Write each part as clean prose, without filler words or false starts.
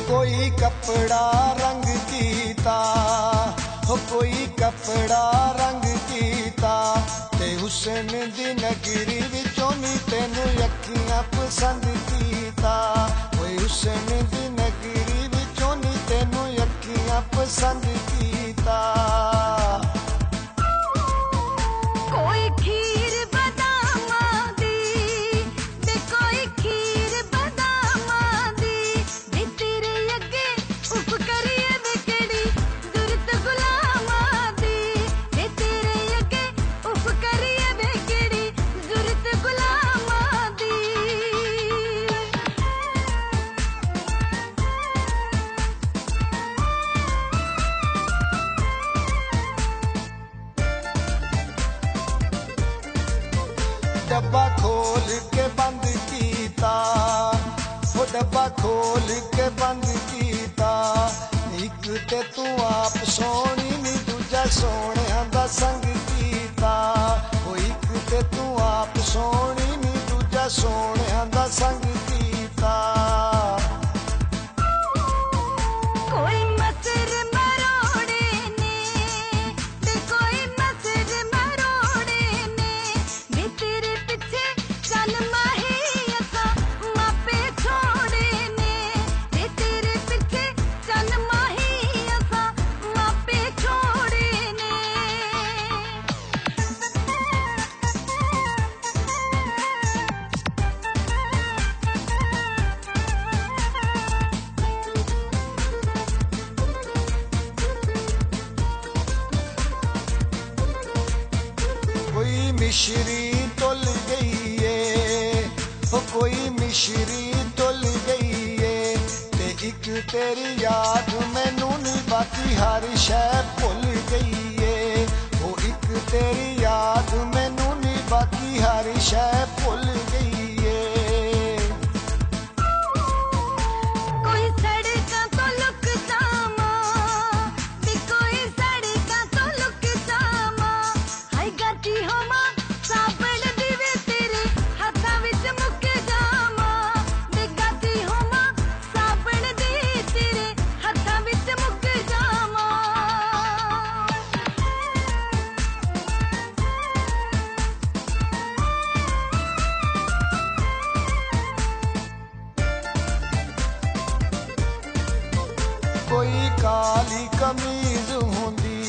कोई कपड़ा रंग कीता, हो कोई कपड़ा रंग कीता, ते हुसन दी नगरी विचों नी तेनू अखियां पसंद कीता। कोई हुसन दी नगरी विचों नी तेनू अखियां पसंद कीता। कोई खीर बदामां दी, ते कोई खीर बदामां दी, वे तेरे अगे उफ करिए वे केड़ी जुरत गुलामां दी, वे तेरे अगे उफ करिए वे केड़ी जुरत गुलामां दी। डब्बा खोल के बंद कीता, वो डब्बा खोल के बंद कीता, एक ते तू आप सोनी नी दूजा सोहणियां दा संग कीता। वो एक ते तू आप सोनी नी दूजा सोहणियां दा संग कीता। कोई मसर मरोड़े ने, ते कोई मसर मरोड़े ने, वे तेरे पिछे चल माही असां मापे छोड़े ने, वे तेरे पिछे चल माही असां मापे छोड़े ने। कोई मिश्री तुल गई है, हो कोई मिश्री तुल गई है, ते एक तेरी याद मैनू नी बाकी हर शै भुल गई है। वो एक तेरी याद मैनू नी बाकी हर शै भुल गई है। कोई सड़कां तो लुक जावां, ते कोई सड़कां तो लुक जावां, हाय गाती होवां साबण दी वे तेरे हत्थां विच मुक जावां, ते गाती होवां साबण दी तेरे हत्थां विच मुक जावां। कोई काली कमीज होंदी,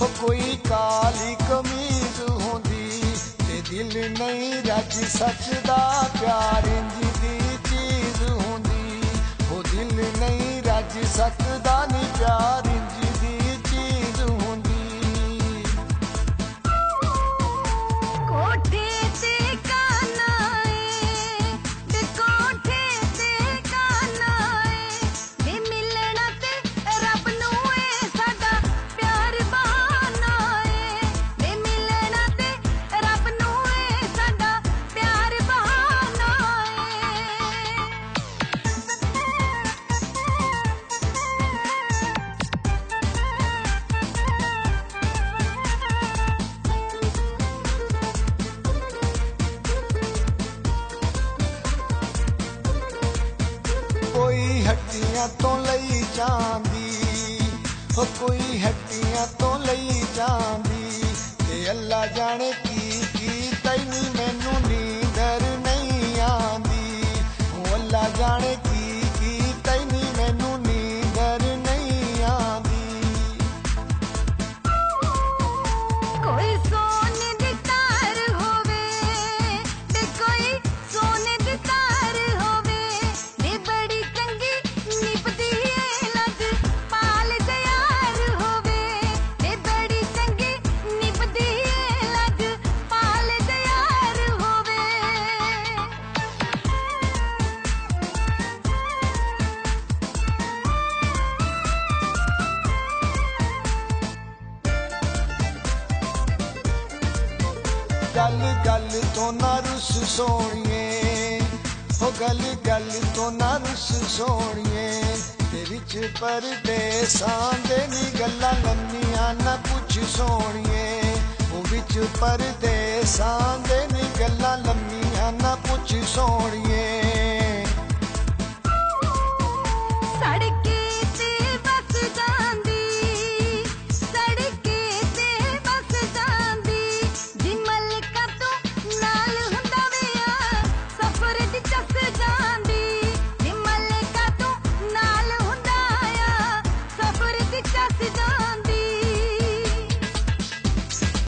हो कोई काली कमीज होंदी, ते दिल नहीं रज सकदा प्यार इंज दी चीज होंदी। वो दिल नहीं रज सकदा नी प्यार इंज दी चीज होंदी। कोठे ते काना ए, ते कोठे ते काना ए, वे मिलना ते रब नूं ए साडा प्यार बहाना ए, वे मिलना ते रब नूं ए साडा प्यार बहाना ए। कोई हट्टियां तो लई जांदी, हो कोई हट्टियां तो लई जांदी, ते अल्लाह जाने की तैनी मैनू नींदर नहीं आंदी। ओ अल्लाह जाने की तैनी मैनू नींदर नहीं आंदी। कोई सोने दी तार होवे, ते कोई सोने दी तार होवे, वे बड़ी चंगी निभदी ए लग पाल तैयार होवे, वे बड़ी चंगी निभदी ए लग पाल तैयार होवे। गल गल तो ना रुस सोनिए, हो गल गल तो ना रुस सोनिए, ते विच परदेसां दे नी गल्लां लम्मियां ना पुछ सोनिए। ओ विच परदेसां दे नी गल्लां लम्मियां ना पुछ सोनिए।